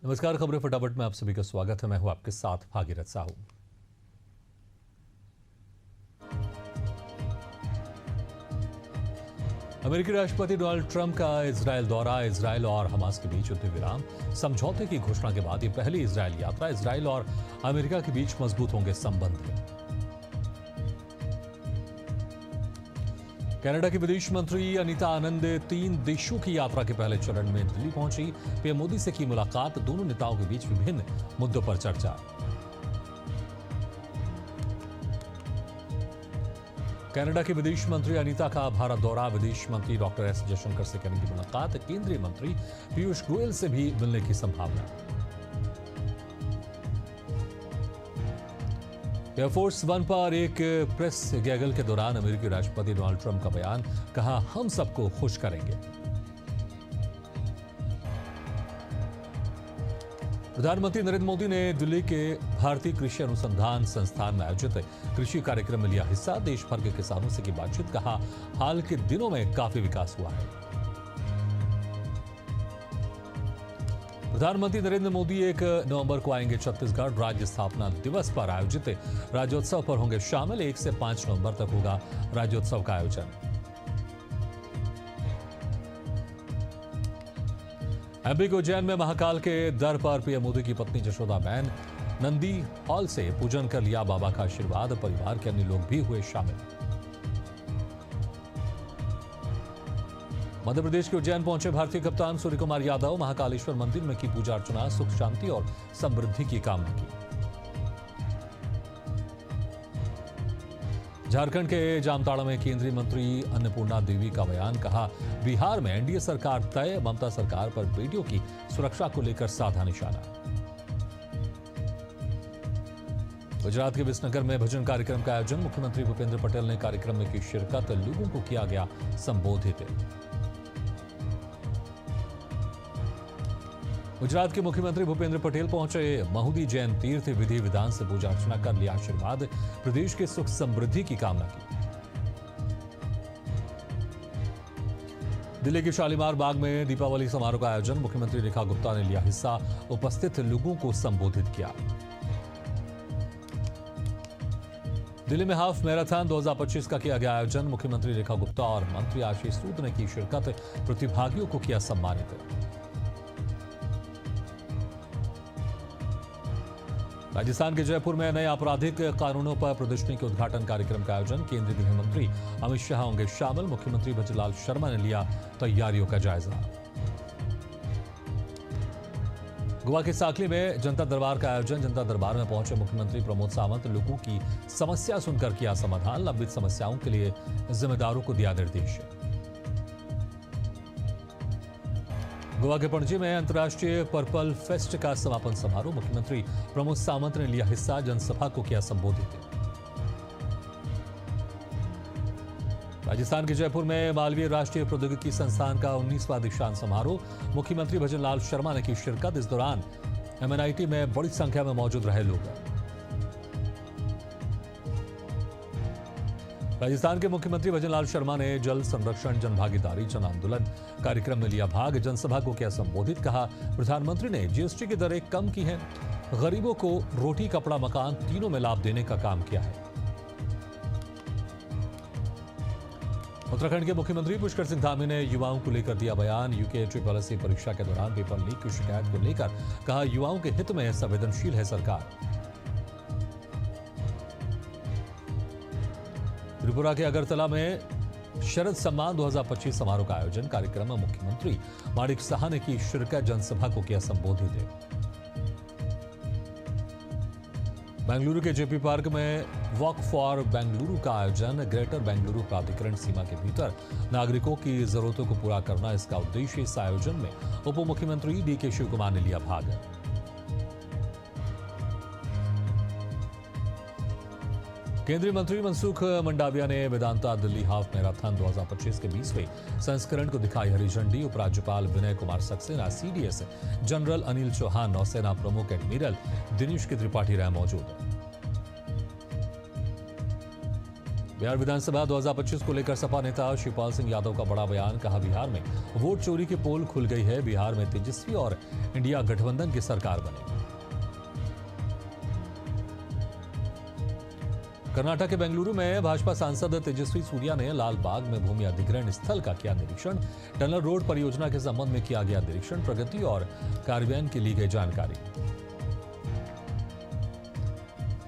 नमस्कार, खबरें फटाफट में आप सभी का स्वागत है। मैं हूं आपके साथ भागीरथ साहू। अमेरिकी राष्ट्रपति डोनाल्ड ट्रंप का इजरायल दौरा, इजरायल और हमास के बीच युद्ध विराम समझौते की घोषणा के बाद ये पहली इजरायल यात्रा। इजरायल और अमेरिका के बीच मजबूत होंगे संबंध। कनाडा की विदेश मंत्री अनीता आनंद 3 देशों की यात्रा के पहले चरण में दिल्ली पहुंची। पीएम मोदी से की मुलाकात, दोनों नेताओं के बीच विभिन्न मुद्दों पर चर्चा। कनाडा की विदेश मंत्री अनीता का भारत दौरा, विदेश मंत्री डॉक्टर एस जयशंकर से करेंगी मुलाकात। केंद्रीय मंत्री पीयूष गोयल से भी मिलने की संभावना। एयरफोर्स वन पर एक प्रेस गैगल के दौरान अमेरिकी राष्ट्रपति डोनाल्ड ट्रंप का बयान, कहा हम सबको खुश करेंगे। प्रधानमंत्री नरेंद्र मोदी ने दिल्ली के भारतीय कृषि अनुसंधान संस्थान में आयोजित कृषि कार्यक्रम में लिया हिस्सा। देश भर के किसानों से की बातचीत, कहा हाल के दिनों में काफी विकास हुआ है। प्रधानमंत्री नरेंद्र मोदी 1 नवंबर को आएंगे छत्तीसगढ़। राज्य स्थापना दिवस पर आयोजित राज्योत्सव पर होंगे शामिल। 1 से 5 नवंबर तक होगा राज्योत्सव का आयोजन। एमपी के उज्जैन में महाकाल के दर पर पीएम मोदी की पत्नी जशोदा बहन नंदी हॉल से पूजन कर लिया बाबा का आशीर्वाद। परिवार के अन्य लोग भी हुए शामिल। मध्य प्रदेश के उज्जैन पहुंचे भारतीय कप्तान सूर्य कुमार यादव। महाकालेश्वर मंदिर में की पूजा अर्चना, सुख शांति और समृद्धि की कामना की। झारखंड के जामताड़ा में केंद्रीय मंत्री अन्नपूर्णा देवी का बयान, कहा बिहार में एनडीए सरकार तय, ममता सरकार पर बेटियों की सुरक्षा को लेकर साधा निशाना। गुजरात के विसनगर में भजन कार्यक्रम का आयोजन, मुख्यमंत्री भूपेंद्र पटेल ने कार्यक्रम में की शिरकत। लोगों को किया गया संबोधित। गुजरात के मुख्यमंत्री भूपेंद्र पटेल पहुंचे महुदी जैन तीर्थ, विधि विधान से पूजा अर्चना कर लिया आशीर्वाद। प्रदेश के सुख समृद्धि की कामना की। दिल्ली के शालीमार बाग में दीपावली समारोह का आयोजन, मुख्यमंत्री रेखा गुप्ता ने लिया हिस्सा। उपस्थित लोगों को संबोधित किया। दिल्ली में हाफ मैराथन 2025 का किया गया आयोजन, मुख्यमंत्री रेखा गुप्ता और मंत्री आशीष सूद ने की शिरकत। प्रतिभागियों को किया सम्मानित। राजस्थान के जयपुर में नए आपराधिक कानूनों पर प्रदर्शनी के उद्घाटन कार्यक्रम का आयोजन, केंद्रीय गृह मंत्री अमित शाह होंगे शामिल। मुख्यमंत्री भजनलाल शर्मा ने लिया तैयारियों का जायजा। गोवा के साकली में जनता दरबार का आयोजन, जनता दरबार में पहुंचे मुख्यमंत्री प्रमोद सावंत। लोगों की समस्या सुनकर किया समाधान, लंबित समस्याओं के लिए जिम्मेदारों को दिया निर्देश। गोवा के पणजी में अंतर्राष्ट्रीय पर्पल फेस्ट का समापन समारोह, मुख्यमंत्री प्रमोद सावंत ने लिया हिस्सा। जनसभा को किया संबोधित। राजस्थान के जयपुर में मालवीय राष्ट्रीय प्रौद्योगिकी संस्थान का 19वां दीक्षांत समारोह, मुख्यमंत्री भजनलाल शर्मा ने की शिरकत। इस दौरान एमएनआईटी में बड़ी संख्या में मौजूद रहे लोग। राजस्थान के मुख्यमंत्री भजनलाल शर्मा ने जल संरक्षण, जन भागीदारी, जन आंदोलन कार्यक्रम में लिया भाग। जनसभा को किया संबोधित, कहा प्रधानमंत्री ने जीएसटी की दरें कम की हैं, गरीबों को रोटी, कपड़ा, मकान तीनों में लाभ देने का काम किया है। उत्तराखंड के मुख्यमंत्री पुष्कर सिंह धामी ने युवाओं को लेकर दिया बयान। यूके ट्रिपल परीक्षा के दौरान पेपर लीक की शिकायत को लेकर कहा युवाओं के हित में संवेदनशील है सरकार। त्रिपुरा के अगरतला में शरद सम्मान 2025 समारोह का आयोजन, कार्यक्रम में मुख्यमंत्री माणिक साहा ने की शिरकत। जनसभा को किया संबोधित। बेंगलुरु के जेपी पार्क में वॉक फॉर बेंगलुरु का आयोजन, ग्रेटर बेंगलुरु प्राधिकरण सीमा के भीतर नागरिकों की जरूरतों को पूरा करना इसका उद्देश्य। इस आयोजन में उप मुख्यमंत्री डीके शिव कुमार ने लिया भाग। केंद्रीय मंत्री मनसुख मंडाविया ने वेदांता दिल्ली हाफ मैराथन 2025 के 20वें संस्करण को दिखाई हरी झंडी। उपराज्यपाल विनय कुमार सक्सेना, सीडीएस जनरल अनिल चौहान, नौसेना प्रमुख एडमिरल दिनेश के त्रिपाठी रहे मौजूद। बिहार विधानसभा 2025 को लेकर सपा नेता शिवपाल सिंह यादव का बड़ा बयान। कहा, बिहार में वोट चोरी की पोल खुल गई है। बिहार में तेजस्वी और इंडिया गठबंधन की सरकार बनेगी। कर्नाटक के बेंगलुरु में भाजपा सांसद तेजस्वी सूर्या ने लाल बाग में भूमि अधिग्रहण स्थल का किया निरीक्षण। टनल रोड परियोजना के संबंध में किया गया निरीक्षण। प्रगति और कार्यान्वयन की ली गई जानकारी।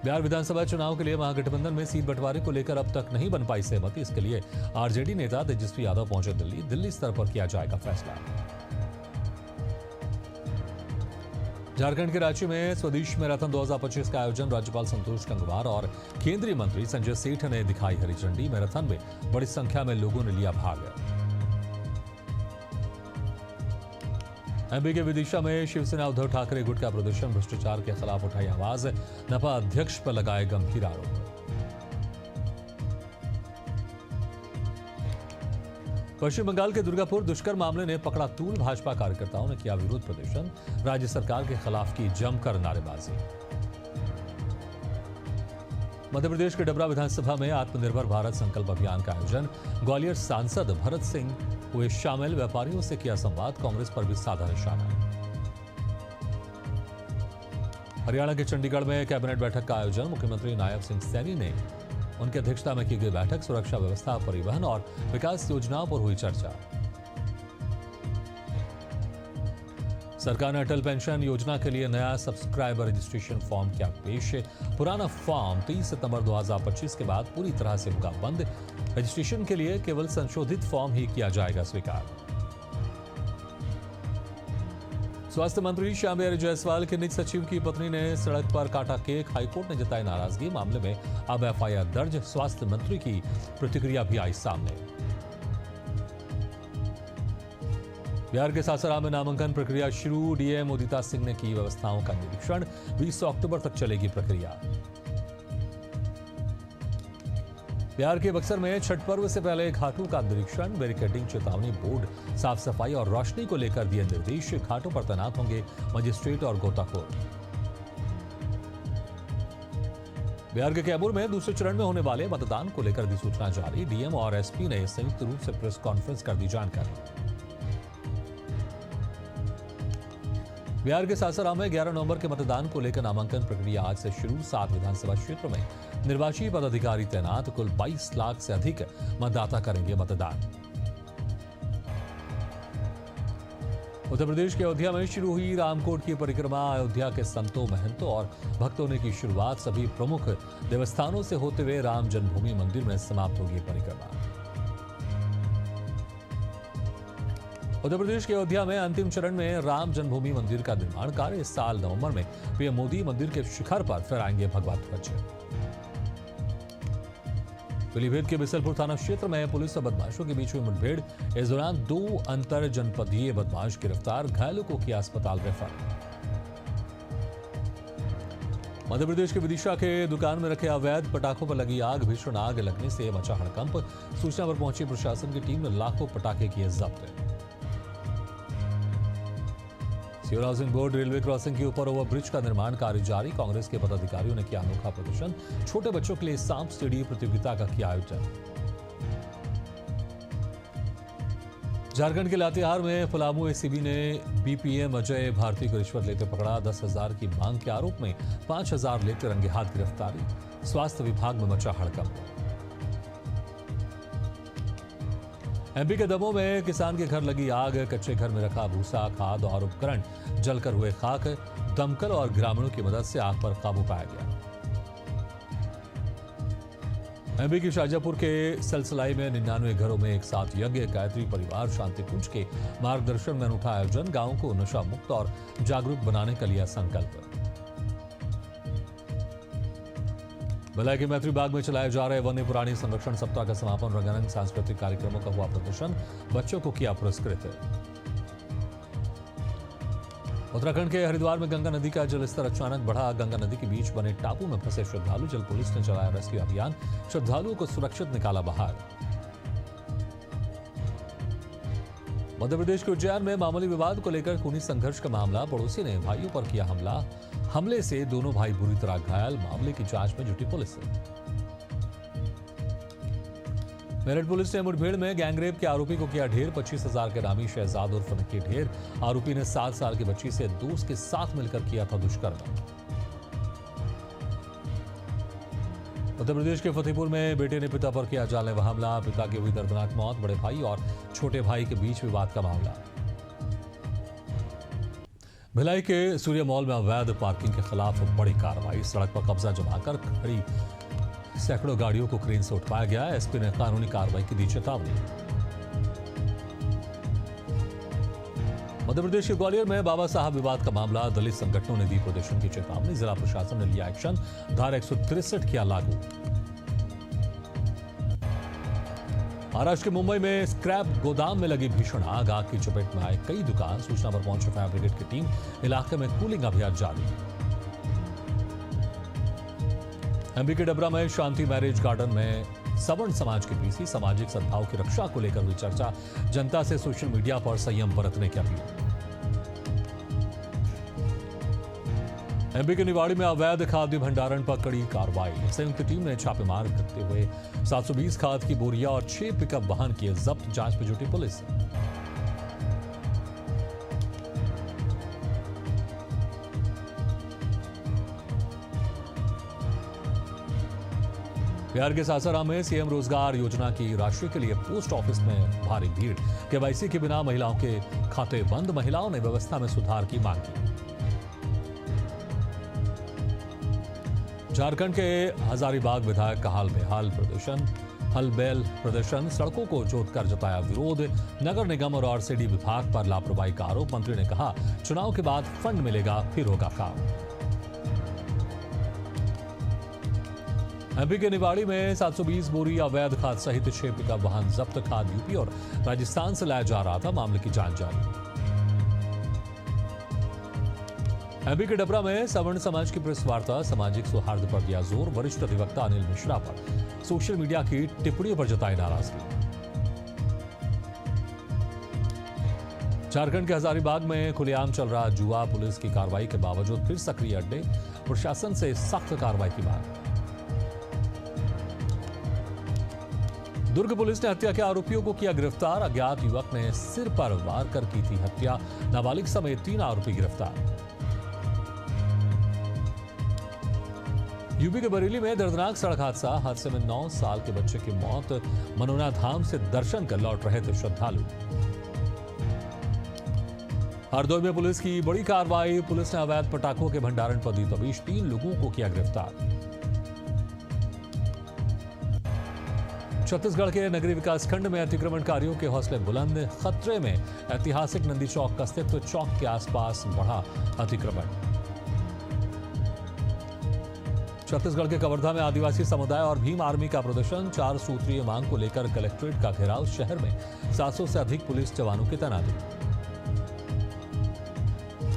बिहार विधानसभा चुनाव के लिए महागठबंधन में सीट बंटवारे को लेकर अब तक नहीं बन पाई सहमति। इसके लिए आरजेडी नेता तेजस्वी यादव पहुंचे दिल्ली। दिल्ली स्तर पर किया जाएगा फैसला। झारखंड के रांची में स्वदेश मैराथन 2025 का आयोजन राज्यपाल संतोष गंगवार और केंद्रीय मंत्री संजय सेठ ने दिखाई हरी झंडी। मैराथन में बड़ी संख्या में लोगों ने लिया भाग। एमपी के विदिशा में शिवसेना उद्धव ठाकरे गुट का प्रदर्शन। भ्रष्टाचार के खिलाफ उठाई आवाज। नपा अध्यक्ष पर लगाए गंभीर आरोप। पश्चिम बंगाल के दुर्गापुर दुष्कर्म मामले ने पकड़ा तूल। भाजपा कार्यकर्ताओं ने किया विरोध प्रदर्शन। राज्य सरकार के खिलाफ की जमकर नारेबाजी। मध्य प्रदेश के डबरा विधानसभा में आत्मनिर्भर भारत संकल्प अभियान का आयोजन। ग्वालियर सांसद भरत सिंह हुए शामिल। व्यापारियों से किया संवाद। कांग्रेस पर भी साधा निशाना। हरियाणा के चंडीगढ़ में कैबिनेट बैठक का आयोजन। मुख्यमंत्री नायब सिंह सैनी ने उनकी अध्यक्षता में की गई बैठक। सुरक्षा व्यवस्था, परिवहन और विकास योजनाओं पर हुई चर्चा। सरकार ने अटल पेंशन योजना के लिए नया सब्सक्राइबर रजिस्ट्रेशन फॉर्म किया पेश। पुराना फॉर्म 30 सितंबर 2025 के बाद पूरी तरह से होगा बंद। रजिस्ट्रेशन के लिए केवल संशोधित फॉर्म ही किया जाएगा स्वीकार। स्वास्थ्य मंत्री श्याम बिहारी जायसवाल के निज सचिव की पत्नी ने सड़क पर काटा केक। हाईकोर्ट ने जताई नाराजगी। मामले में अब एफआईआर दर्ज। स्वास्थ्य मंत्री की प्रतिक्रिया भी आई सामने। बिहार के सासाराम में नामांकन प्रक्रिया शुरू। डीएम उदिता सिंह ने की व्यवस्थाओं का निरीक्षण। 20 अक्टूबर तक चलेगी प्रक्रिया। बिहार के बक्सर में छठ पर्व से पहले घाटों का निरीक्षण। बैरिकेडिंग, चेतावनी बोर्ड, साफ सफाई और रोशनी को लेकर दिए निर्देश। घाटों पर तैनात होंगे मजिस्ट्रेट और गोताखोर। बिहार के कैमूर में दूसरे चरण में होने वाले मतदान को लेकर दी सूचना जारी। डीएम और एसपी ने संयुक्त रूप से प्रेस कॉन्फ्रेंस कर दी जानकारी। बिहार के सासाराम में 11 नवंबर के मतदान को लेकर नामांकन प्रक्रिया आज से शुरू। 7 विधानसभा क्षेत्रों में निर्वाची पदाधिकारी तैनात। कुल 22 लाख से अधिक मतदाता करेंगे मतदान। उत्तर प्रदेश के अयोध्या में शुरू हुई रामकोट की परिक्रमा। अयोध्या के संतों, महंतों और भक्तों ने की शुरुआत। सभी प्रमुख देवस्थानों से होते हुए राम जन्मभूमि मंदिर में समाप्त होगी परिक्रमा। उत्तर प्रदेश के अयोध्या में अंतिम चरण में राम जन्मभूमि मंदिर का निर्माण कार्य। इस साल नवंबर में पीएम मोदी मंदिर के शिखर पर फहराएंगे भगवा ध्वज। पीलीभीत के बिसलपुर थाना क्षेत्र में पुलिस और बदमाशों के बीच हुई मुठभेड़। इस दौरान 2 अंतर जनपदीय बदमाश गिरफ्तार। घायलों को किया अस्पताल रेफर। मध्य प्रदेश के विदिशा के दुकान में रखे अवैध पटाखों पर लगी आग। भीषण आग लगने से मचा हड़कंप। सूचना पर पहुंची प्रशासन की टीम ने लाखों पटाखे किए जब्त। Seoul housing board railway crossing के ऊपर ओवरब्रिज का निर्माण कार्य जारी। कांग्रेस के पदाधिकारियों ने किया अनोखा प्रदर्शन। छोटे बच्चों के लिए सांप सीढ़ी प्रतियोगिता का किया आयोजन। झारखंड के लातेहार में पलामू एसीबी ने बीपीएम अजय भारती को रिश्वत लेते पकड़ा। 10,000 की मांग के आरोप में 5,000 लेते रंगे हाथ गिरफ्तारी। स्वास्थ्य विभाग में मचा हड़कंप। एमपी के दमोह में किसान के घर लगी आग। कच्चे घर में रखा भूसा, खाद और उपकरण जलकर हुए खाक। दमकल और ग्रामीणों की मदद से आग पर काबू पाया गया। एमपी की शाहजहांपुर के सलसलाई में 99 घरों में एक साथ यज्ञ। गायत्री परिवार शांति कुंज के मार्गदर्शन में अनूठा आयोजन। गांवों को नशा मुक्त और जागरूक बनाने का लिया संकल्प। भिलाई के मैत्री बाग में चलाए जा रहे वन्य प्राणी संरक्षण सप्ताह का समापन। रंगारंग सांस्कृतिक कार्यक्रमों का हुआ प्रदर्शन। बच्चों को किया पुरस्कृत। उत्तराखंड के हरिद्वार में गंगा नदी का जलस्तर अचानक बढ़ा। गंगा नदी के बीच बने टापू में फंसे श्रद्धालु। जल पुलिस ने चलाया रेस्क्यू अभियान। श्रद्धालुओं को सुरक्षित निकाला बाहर। मध्य प्रदेश के उज्जैन में मामूली विवाद को लेकर खूनी संघर्ष का मामला। पड़ोसी ने भाइयों पर किया हमला। हमले से दोनों भाई बुरी तरह घायल। मामले की जांच में जुटी पुलिस। मेरठ पुलिस ने मुठभेड़ में गैंगरेप के आरोपी को किया ढेर। 25,000 के नामी शहजाद उर्फ नक्की ढेर। आरोपी ने 7 साल की बच्ची से दोस्त के साथ मिलकर किया था दुष्कर्म। उत्तर प्रदेश के फतेहपुर में बेटे ने पिता पर किया जानलेवा हमला। पिता की हुई दर्दनाक मौत। बड़े भाई और छोटे भाई के बीच विवाद का मामला। भिलाई के सूर्य मॉल में अवैध पार्किंग के खिलाफ बड़ी कार्रवाई। सड़क पर कब्जा जमाकर खड़ी सैकड़ों गाड़ियों को क्रेन से उठवाया गया। एसपी ने कानूनी कार्रवाई की दी चेतावनी। मध्य प्रदेश के ग्वालियर में बाबा साहब विवाद का मामला। दलित संगठनों ने दी प्रदर्शन की चेतावनी। जिला प्रशासन ने लिया एक्शन। धारा 163 किया लागू। महाराष्ट्र के मुंबई में स्क्रैप गोदाम में लगी भीषण आग। आग की चपेट में आए कई दुकान। सूचना पर पहुंची फायर ब्रिगेड की टीम। इलाके में कूलिंग अभियान जारी। एमपी के डबरा में शांति मैरिज गार्डन में सवर्ण समाज के पीसी। सामाजिक सद्भाव की रक्षा को लेकर हुई चर्चा। जनता से सोशल मीडिया पर संयम बरतने की अपील। एमपी के निवाड़ी में अवैध खाद्य भंडारण पर कड़ी कार्रवाई। संयुक्त टीम ने छापेमार करते हुए 720 खाद की बोरियां और 6 पिकअप वाहन किए जब्त। जांच में जुटी पुलिस। बिहार के सासाराम में सीएम रोजगार योजना की राशि के लिए पोस्ट ऑफिस में भारी भीड़। केवाईसी के बिना महिलाओं के खाते बंद। महिलाओं ने व्यवस्था में सुधार की मांग की। झारखंड के हजारीबाग विधायक का हाल बेहाल प्रदर्शन। हलबेल प्रदर्शन। सड़कों को जोतकर जताया विरोध। नगर निगम और आरसीडी विभाग पर लापरवाही का आरोप। मंत्री ने कहा चुनाव के बाद फंड मिलेगा फिर होगा काम। एमपी के निवाड़ी में 720 बोरी अवैध खाद सहित 6 पिकअप वाहन जब्त। खाद यूपी और राजस्थान से लाया जा रहा था। मामले की जांच जारी। एमपी के डबरा में सवर्ण समाज की प्रेस वार्ता। सामाजिक सौहार्द पर दिया जोर। वरिष्ठ अधिवक्ता अनिल मिश्रा पर सोशल मीडिया की टिप्पणियों पर जताई नाराजगी। झारखंड के हजारीबाग में खुलेआम चल रहा जुआ। पुलिस की कार्रवाई के बावजूद फिर सक्रिय अड्डे। प्रशासन से सख्त कार्रवाई की मांग। दुर्ग पुलिस ने हत्या के आरोपियों को किया गिरफ्तार। अज्ञात युवक ने सिर पर वार कर की थी हत्या। नाबालिग समेत 3 आरोपी गिरफ्तार। यूपी के बरेली में दर्दनाक सड़क हादसा। हादसे में 9 साल के बच्चे की मौत। मनोना धाम से दर्शन कर लौट रहे थे श्रद्धालु। हरदोई में पुलिस की बड़ी कार्रवाई। पुलिस ने अवैध पटाखों के भंडारण पर दी तबीश। 3 लोगों को किया गिरफ्तार। छत्तीसगढ़ के नगरीय विकास खंड में अतिक्रमणकारियों के हौसले बुलंद। खतरे में ऐतिहासिक नंदी चौक का अस्तित्व। चौक के आसपास बढ़ा अतिक्रमण। छत्तीसगढ़ के कवर्धा में आदिवासी समुदाय और भीम आर्मी का प्रदर्शन। 4 सूत्रीय मांग को लेकर कलेक्ट्रेट का घेराव। शहर में 700 से अधिक पुलिस जवानों की तैनाती।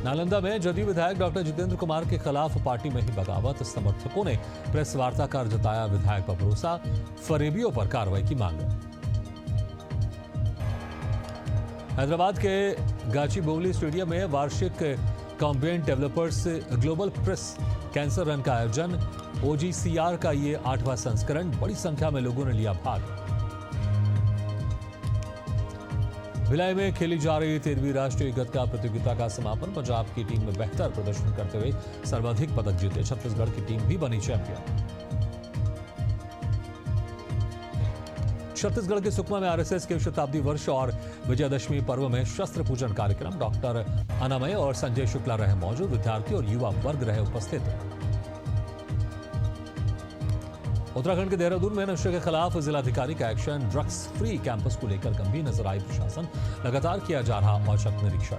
नालंदा में जदयू विधायक डॉक्टर जितेंद्र कुमार के खिलाफ पार्टी में ही बगावत। समर्थकों ने प्रेस वार्ता कर जताया विधायक पर भरोसा। फरेबियों पर कार्रवाई की मांग। हैदराबाद के गाचीबोवली स्टेडियम में वार्षिक कॉम्बिएंट डेवलपर्स ग्लोबल प्रेस कैंसर रन का आयोजन। ओजीसीआर का ये 8वां संस्करण। बड़ी संख्या में लोगों ने लिया भाग। भिलाई में खेली जा रही 13वीं राष्ट्रीय गतका प्रतियोगिता का समापन। पंजाब की टीम में बेहतर प्रदर्शन करते हुए सर्वाधिक पदक जीते। छत्तीसगढ़ की टीम भी बनी चैंपियन। छत्तीसगढ़ के सुकमा में आरएसएस के शताब्दी वर्ष और विजयदशमी पर्व में शस्त्र पूजन कार्यक्रम। डॉक्टर अनामय और संजय शुक्ला रहे मौजूद। विद्यार्थी और युवा वर्ग रहे उपस्थित। उत्तराखंड के देहरादून में नशे के खिलाफ जिलाधिकारी का एक्शन। ड्रग्स फ्री कैंपस को लेकर गंभीर नजर आई प्रशासन। लगातार किया जा रहा औचक निरीक्षण।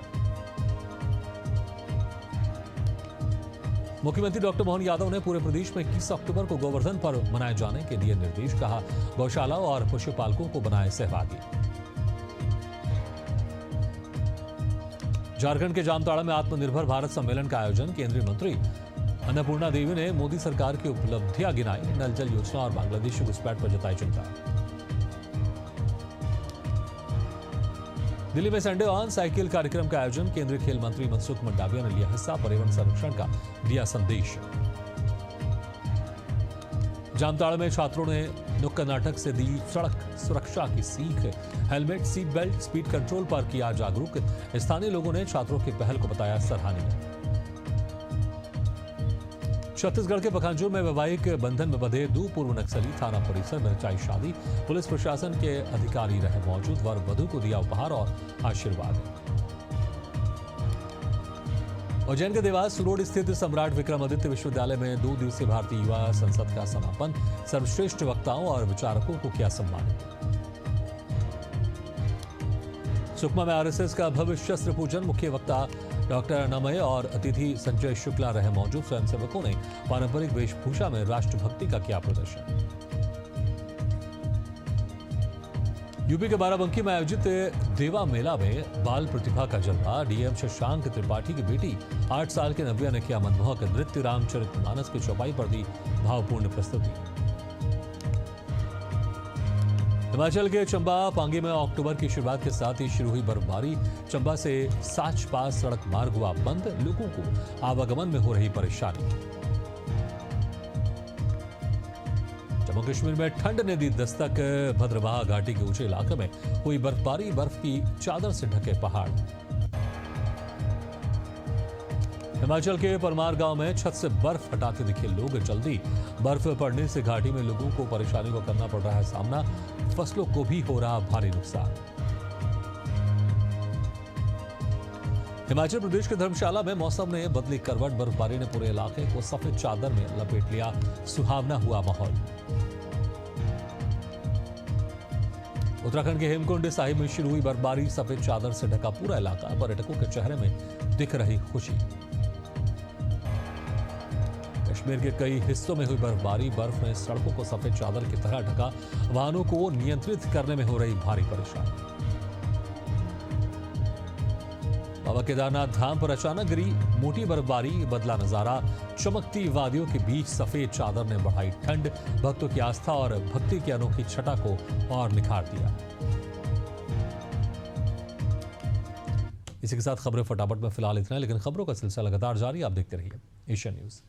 मुख्यमंत्री डॉक्टर मोहन यादव ने पूरे प्रदेश में 21 अक्टूबर को गोवर्धन पर्व मनाए जाने के दिए निर्देश। कहा गौशालाओं और पशुपालकों को बनाए सहभागी। झारखंड के जामताड़ा में आत्मनिर्भर भारत सम्मेलन का आयोजन। केंद्रीय मंत्री अन्नपूर्णा देवी ने मोदी सरकार की उपलब्धियां गिनाई। नल जल योजना और बांग्लादेशी घुसपैठ पर जताई चिंता। दिल्ली में संडे ऑन साइकिल कार्यक्रम का आयोजन। केंद्रीय खेल मंत्री मनसुख मंडाविया ने लिया हिस्सा। पर्यावरण संरक्षण का दिया संदेश। जामताड़ा में छात्रों ने नुक्कड़ नाटक से दी सड़क सुरक्षा की सीख। Helmet, seat belt, speed control पर किया जागरूक। स्थानीय लोगों ने छात्रों की पहल को बताया सराहनीय। छत्तीसगढ़ के पखांजूर में वैवाहिक बंधन में बंधे दो पूर्व नक्सली थाना परिसर में रचाई शादी। पुलिस प्रशासन के अधिकारी रहे मौजूद। वर वधू को दिया उपहार और आशीर्वाद। उज्जैन के देवास रोड स्थित सम्राट विक्रमादित्य विश्वविद्यालय में 2 दिवसीय भारतीय युवा संसद का समापन। सर्वश्रेष्ठ वक्ताओं और विचारकों को किया सम्मानित। सुकमा में आरएसएस का भव्य शस्त्र पूजन। मुख्य वक्ता डॉक्टर अनामय और अतिथि संजय शुक्ला रहे मौजूद। स्वयंसेवकों ने पारंपरिक वेशभूषा में राष्ट्रभक्ति का किया प्रदर्शन। यूपी के बाराबंकी में आयोजित देवा मेला में बाल प्रतिभा का जलवा। डीएम शशांक त्रिपाठी की बेटी 8 साल की नव्या ने किया मनमोहक नृत्य। रामचरितमानस की चौपाई पर दी भावपूर्ण प्रस्तुति। हिमाचल के चंबा पांगी में अक्टूबर की शुरुआत के साथ ही शुरू हुई बर्फबारी। चंबा से साच पास सड़क मार्ग हुआ बंद। लोगों को आवागमन में हो रही परेशानी। जम्मू कश्मीर में ठंड ने दी दस्तक। भद्रवाह घाटी के ऊंचे इलाके में हुई बर्फबारी। बर्फ की चादर से ढके पहाड़। हिमाचल के परमार गांव में छत से बर्फ हटाते दिखे लोग। जल्दी बर्फ पड़ने से घाटी में लोगों को परेशानी को करना पड़ रहा है सामना। फसलों को भी हो रहा भारी नुकसान। हिमाचल प्रदेश के धर्मशाला में मौसम ने बदली करवट। बर्फबारी ने पूरे इलाके को सफेद चादर में लपेट लिया। सुहावना हुआ माहौल। उत्तराखंड के हेमकुंड साहिब में शुरू हुई बर्फबारी। सफेद चादर से ढका पूरा इलाका। पर्यटकों के चेहरे में दिख रही खुशी। कश्मीर के कई हिस्सों में हुई बर्फबारी। बर्फ ने सड़कों को सफेद चादर की तरह ढका। वाहनों को नियंत्रित करने में हो रही भारी परेशानी। बाबा केदारनाथ धाम पर अचानक गिरी मोटी बर्फबारी। बदला नजारा। चमकती वादियों के बीच सफेद चादर ने बढ़ाई ठंड। भक्तों की आस्था और भक्ति की अनोखी छटा को और निखार दिया। इसी के साथ खबरें फटाफट में फिलहाल इतना, लेकिन खबरों का सिलसिला लगातार जारी। आप देखते रहिए एशिया न्यूज।